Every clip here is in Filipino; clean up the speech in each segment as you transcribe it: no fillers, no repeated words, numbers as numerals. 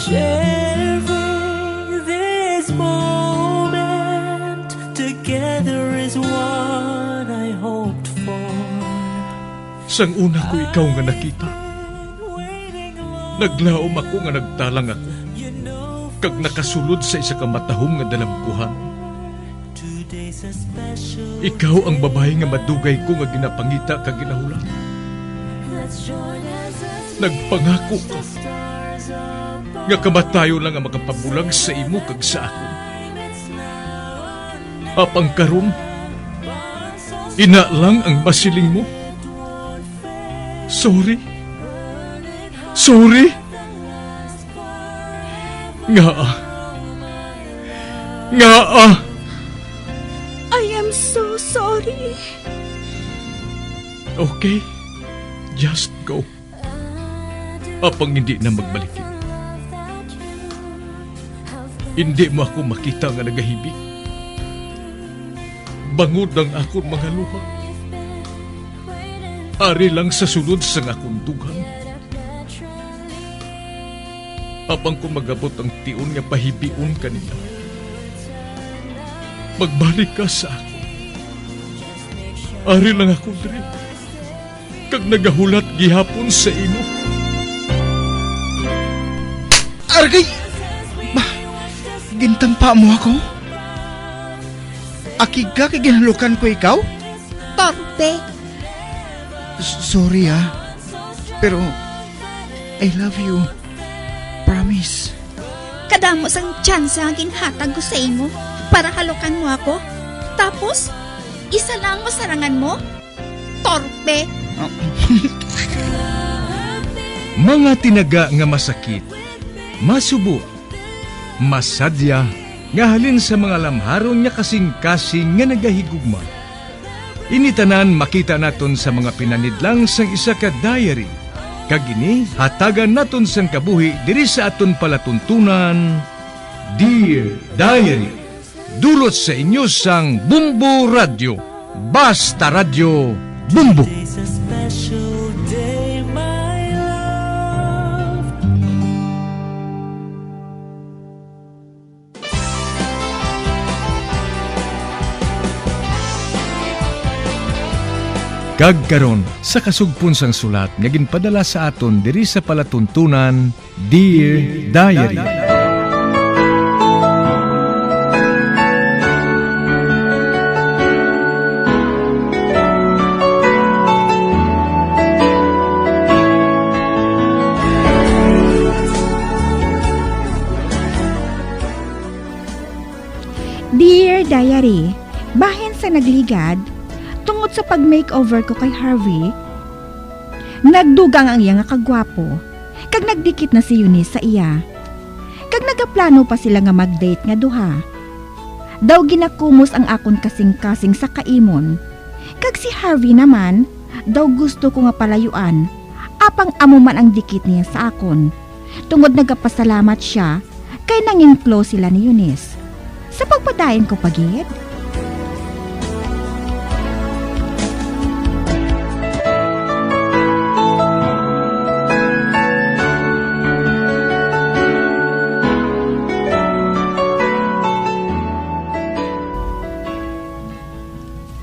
Sharing this moment together is what I hoped for. Sang una ko ikaw nga nakita, naglaom ako nga nagtalang ako, kag nakasulod sa isa ka matahom nga dalagkuhan. Ikaw ang babae nga madugay ko nga ginapangita kag ginahulan. Nagpangako ka nga kamatayo lang ang makapabulag sa imo kag sa ako. Apang karon, ina lang ang masiling mo. Sorry. Nga. I am so sorry. Okay, just go. Apang hindi na magbalikin. Hindi mo ako makita nga nagahibik. Bangod ang akong mga luha. Ari lang sa sulod sang akong dugang. Apang ko magabot ang tiun nga pahibiun kanila. Magbalik ka sa ako. Ari lang ako diri. Kag nagahulat gihapon sa imo. Argay! Gintampa mo ako? Akig ka kay ginalukan ko ikaw? Torpe. Sorry pero I love you. Promise. Kadamo sang tsansa ang ginhatag ko sa imo para halukan mo ako. Tapos, isa lang masarangan mo? Torpe. Mga tinaga nga masakit, masubo, masadya, nga halin sa mga lamharon nga kasing-kasing nga nagahigugma. Initanan makita naton sa mga pinanidlang sang isa ka diary. Kagini, hatagan naton sang kabuhi diri sa aton palatuntunan, Dear Diary. Dulot sa inyo sang Bumbo Radio. Basta Radio Bumbo. It's a special day, my love. Kagkaron sa kasugpon sang sulat nga ginpadala sa aton diri sa palatuntunan, Dear Diary. Dear Diary, bahin sa nagligad, tungod sa pag-makeover ko kay Harvey, nagdugang ang iya nga kagwapo, kag nagdikit na si Eunice sa iya. Kag nagaplano pa sila nga mag-date nga duha. Daw ginakumos ang akon kasing-kasing sa kaimon. Kag si Harvey naman, daw gusto ko nga palayuan, apang amo man ang dikit niya sa akon. Tungod nagapasalamat siya, kay nanging close sila ni Eunice. Sa pagpadayon ko pagid.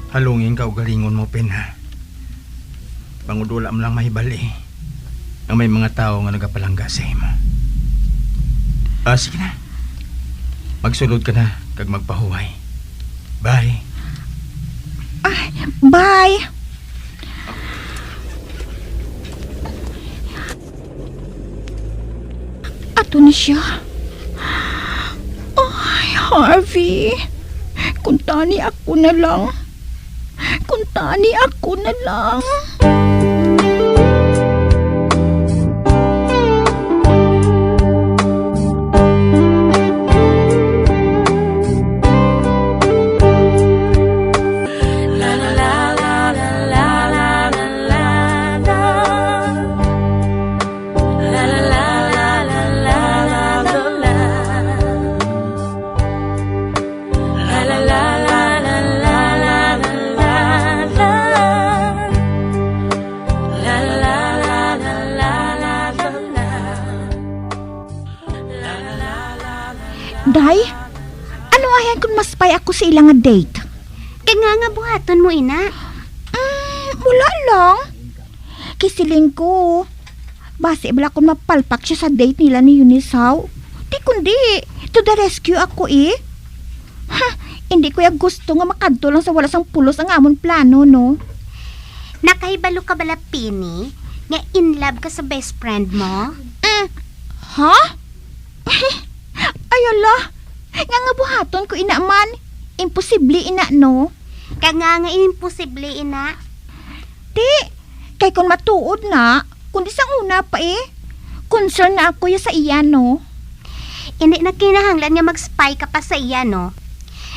Halungin ka o galingon mo, Pen, ha? Pangudula mo lang mahibali ang may mga tao nga nagapalangga sa imo. Sige na. Magsulod ka na kag magpahuway. Bye. Ay, bye! Ato na siya. Ay, Harvey. Kuntani ako na lang. Kuntani ako na lang. Day, ano ayan kung maspay ako sa ilang nga date? Kaya nga buhaton mo, ina. Wala lang. Kisiling ko. Base bala kung mapalpak siya sa date nila ni Unisaw. Di kundi, to the rescue ako eh. Hindi ko yung gusto nga makadto lang sa wala sang pulos ang amon plano, no? Nakahibalo ka bala, Pini? Nga in love ka sa best friend mo? Ha? Ayala. Nga buhaton ko ina man. Imposible ina, no? Kaya nga imposible, ina. Di, kay kung matuod na, kundi sang una pa eh. Concern na ako ya sa iya, no? Hindi na kinahanglan nga mag-spy ka pa sa iya, no?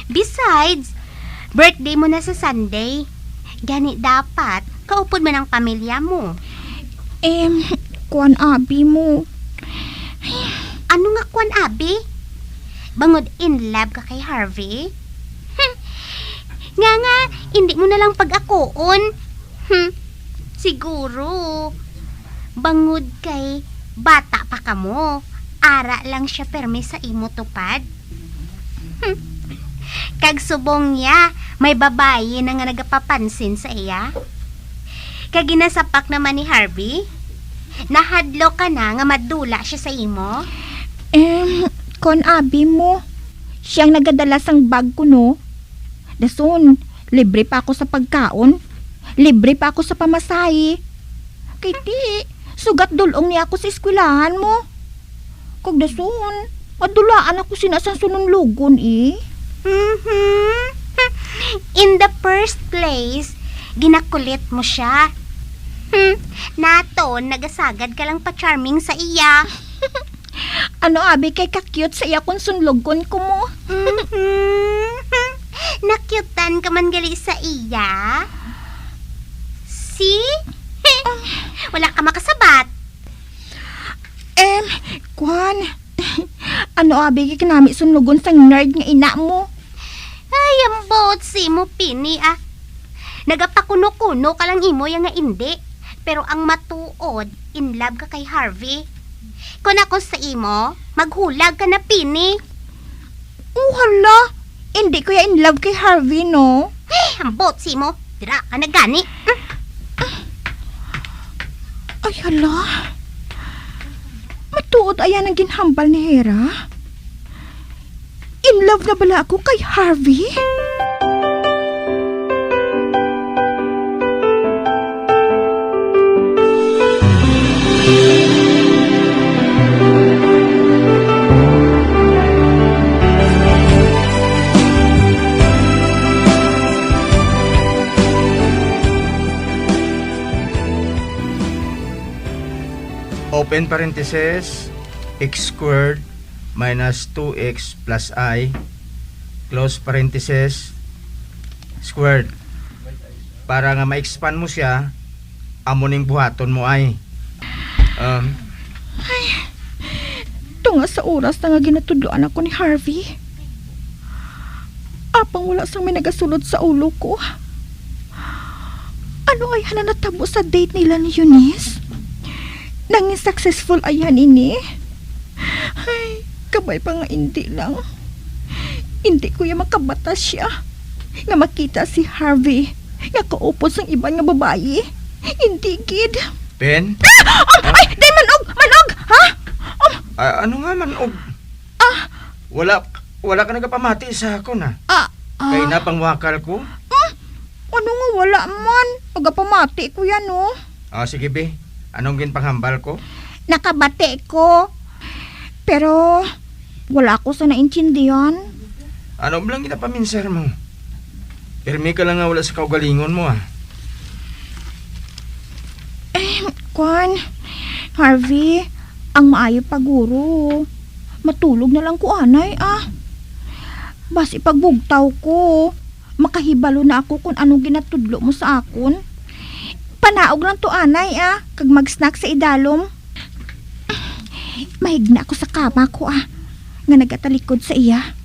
Besides, birthday mo na sa Sunday. Gani dapat, kaupod mo ng pamilya mo. Kuan abi mo. Ano nga kwan, abi? Bangod in love ka kay Harvey? Nga, hindi mo na lang pag-akoon. Siguro, bangod kay bata pa ka mo. Ara lang siya permi sa imo tupad. Kag subong niya, may babae na nga nagapapansin sa iya. Kag ginasapak naman ni Harvey, nahadlo ka na nga madula siya sa imo. Kon abi mo. Siyang nagadala sang bag ko, no? Dason, libre pa ako sa pagkaon. Libre pa ako sa pamasahe. Kay di, sugat dulong niya ako sa eskwelahan mo. Kag dason, madulaan ako sinasang sununlugon eh. In the first place, ginakulit mo siya. Naton, nagasagad ka lang pa-charming sa iya. Ano abi kay ka-cute sa iya kung sunlugon ko mo? Nakyutan ka man gali sa iya. See? Wala ka makasabat. Kwan. Ano abi kay kinami sunlugon sang nerd nga ina mo? Ay, ang botsi mo, Pini, ah. Nagapakuno-kuno ka lang imo yung nga hindi. Pero ang matuod, in love ka kay Harvey. Kung ako sa imo, maghulag ka na, Pini. Hala, hindi ko ya in love kay Harvey, no? Ay, ang botsi mo. Dira ka na gani. Ay, hala. Matuod ayan ang ginhambal ni Hera. In love na bala ako kay Harvey? Open parenthesis, x squared minus 2x plus I, close parenthesis, squared. Para nga ma-expand mo siya, amuning buhaton mo ay. Tunga sa oras na nga ginatudloan ako ni Harvey. Apang wala sang may nagasulod sa ulo ko. Ano ay na natabo sa date nila ni Eunice? Nanging successful ayan ini. Ay, kabay pa nga hindi lang. Hindi ko yung makabatas siya. Nga makita si Harvey nga kaupos ng ibang nga babae. Hindi, kid. Ben? Ay, di manog! Manog! Ha? Ano nga man, og? Wala ka nagapamati sa ako na. Kaya na pangwakal ko. Ano nga wala man? Pagapamati ko yan, no? Sige, be. Anong ginpanghambal ko? Nakabate ko. Pero, wala ko sa naintindihan. Ano lang ginapaminsar mo? Pirmi ka lang nga wala sa kaugalingon mo, Kwan, Harvey, ang maayo paguro. Matulog na lang ko, anay, Bas ipagbugtaw ko. Makahibalo na ako kung anong ginatudlo mo sa akon. Panaog lang to, anay, kag mag-snack sa idalom. Mahigna ako sa kama ko, nga nagatalikod sa iya.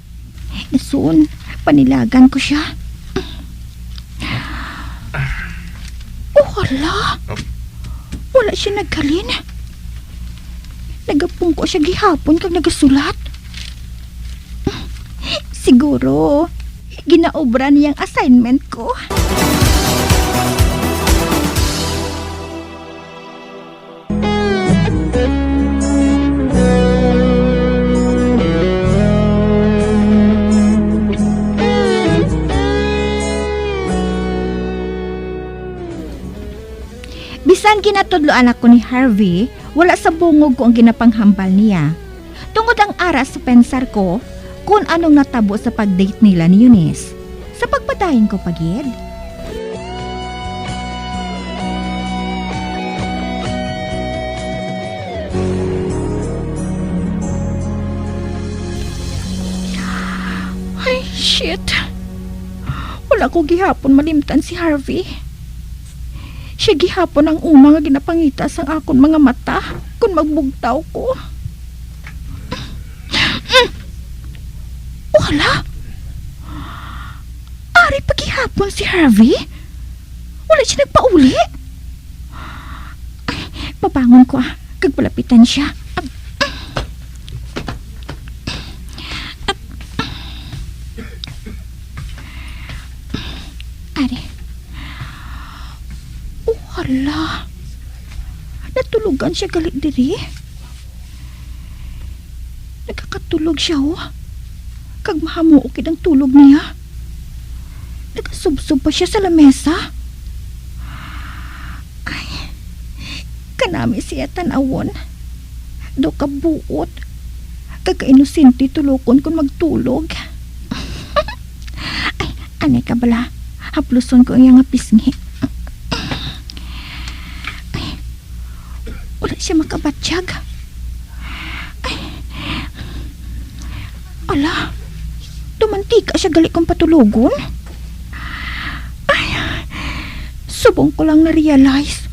Nasoon, panilagan ko siya. Hala! Wala siya nagkalin. Nagapungko siya gihapon kag nagasulat. Siguro, ginaobra niyang assignment ko. Bisan ginatudloan ako ni Harvey, wala sa bungog ko ang ginapanghambal niya. Tungod ang aras sa pensar ko kung anong natabo sa pag-date nila ni Eunice. Sa pagpadayon ko pagid. Ay, shit. Wala ko gihapon malimtan si Harvey. Siya gihapon ang una nga ginapangita sa akon mga mata kung magbugtaw ko. Wala. Ari pa gihapon si Harvey? Wala siya nagpauli? Ay, pabangon ko kagpalapitan siya. Ari. Hala, natulugan siya galit diri. Nagkakatulog siya kag mahamuokid ang tulog niya. Nagasubsob pa siya sa lamesa. Ay, kanami siya tanawon. Do kabuot. Kagainusinti tulokon kung magtulog. Ay, anay ka bala. Hapluson ko ang iyang pisngi. Wala siya makabatsyag. Ay. Ala, tumantika siya gali kong patulogon. Ay, subong ko lang na-realize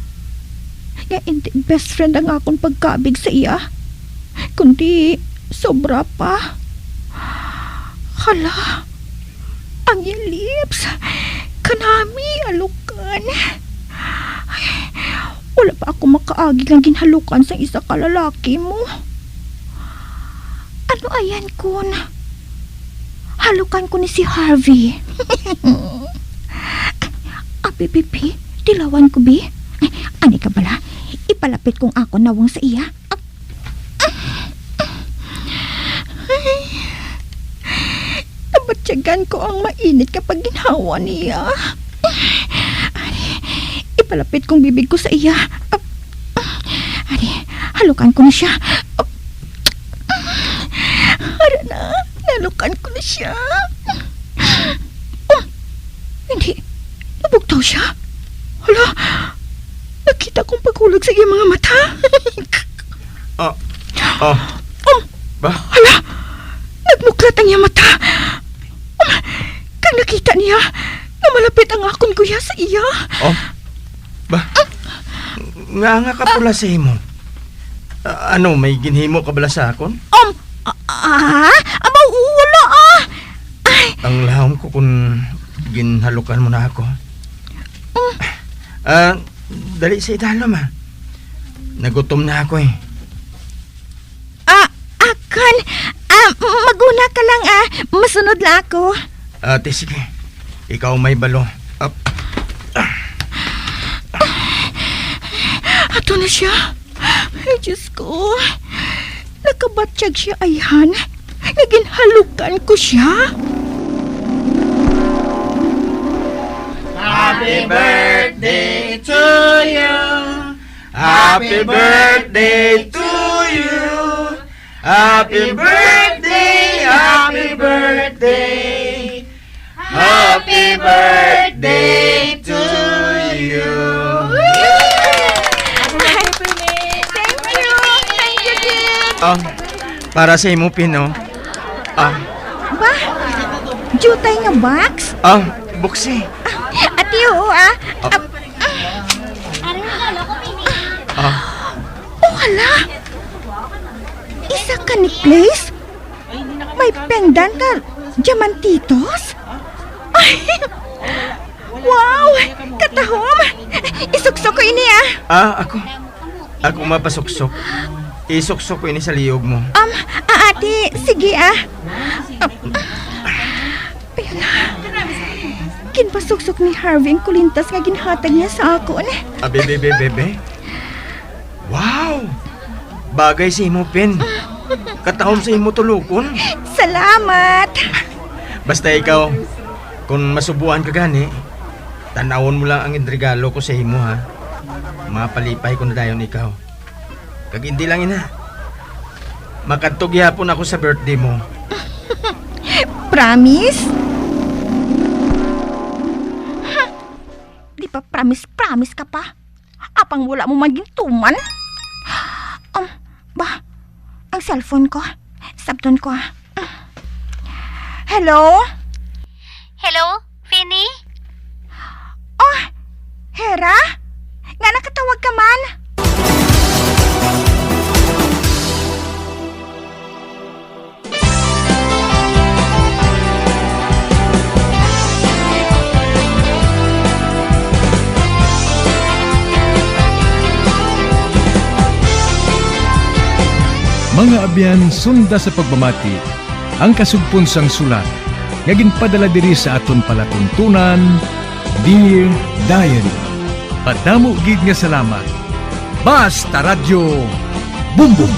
nga hindi best friend ang akong pagkabig sa iya, kundi sobra pa. Hala, ang iyang lips, kanami alukan. Ay, wala pa ako makaagi ng ginhalukan sa isa ka lalaki mo. Ano ayan kun? Halukan ko ni si Harvey. Abi, Pipi, dilawan ko, bi. Ani ka bala? Ipalapit kong ako nawang sa iya. Nabatyagan ko ang mainit kapag ginhawa niya. Ipalapit kong bibig ko sa iya. Ari, halukan ko na siya. Ara na, nalukan ko na siya. Hindi, nabugtaw siya. Hala, nakita kong paghulog sa iyang mga mata. Ba? Hala, nagmuklat ang iyang mata. Kang nakita niya na malapit ang akong kuya sa iya. Ba? Nga ka pula sa himo. Ano, may ginhimo ka bala sa akon? Wala Ay, Ang lahom ko kung ginhalukan mo na ako. Dali sa idalom Nagutom na ako akan, maguna ka lang masunod lang ako. Ate, sige. Ikaw may balo. Ato na siya. Ay, Diyos ko. Nakabatsyag siya, ayhan. Naginhalukan ko siya. Happy birthday to you. Happy birthday to you. Happy birthday, happy birthday. Happy birthday to you. Thank you. Thank you, Dad. Para sa imo, Pino. Ba? Jutay nga box? Buksi. Ati, hala. Isa ka necklace? May pendant na diamantitos? Ay, wow! Katahom! Isuksok ko ini Ako mapasuksok. Isuksok ko ini sa liyog mo. Ate, sige Kinpasuksok ni Harvey ang kulintas nga ginhatag niya sa akon. Bebe. Wow! Bagay si imo, Pen. Katahom sa imo tulukon. Salamat! Basta ikaw, kung masubuan ka gani, tanawon mo lang ang regalo ko sa imo, ha? Mapalipay ko na dayon ikaw. Kag hindi lang ina. Makadtog yapon ako sa birthday mo. Promise? Ha? Di pa promise ka pa? Apang wala mo magintuman? Ang cellphone ko. Sabton ko. Hello? Hello, Penny? Oh, Hera? Nga nakatawag ka man? Mga abyan, sunda sa pagmamati, ang kasugpon sang sulat, nga ginpadala diri sa aton palatuntunan, Dear Diary. Padamo gid nga salamat. Basta Radyo Bumbum.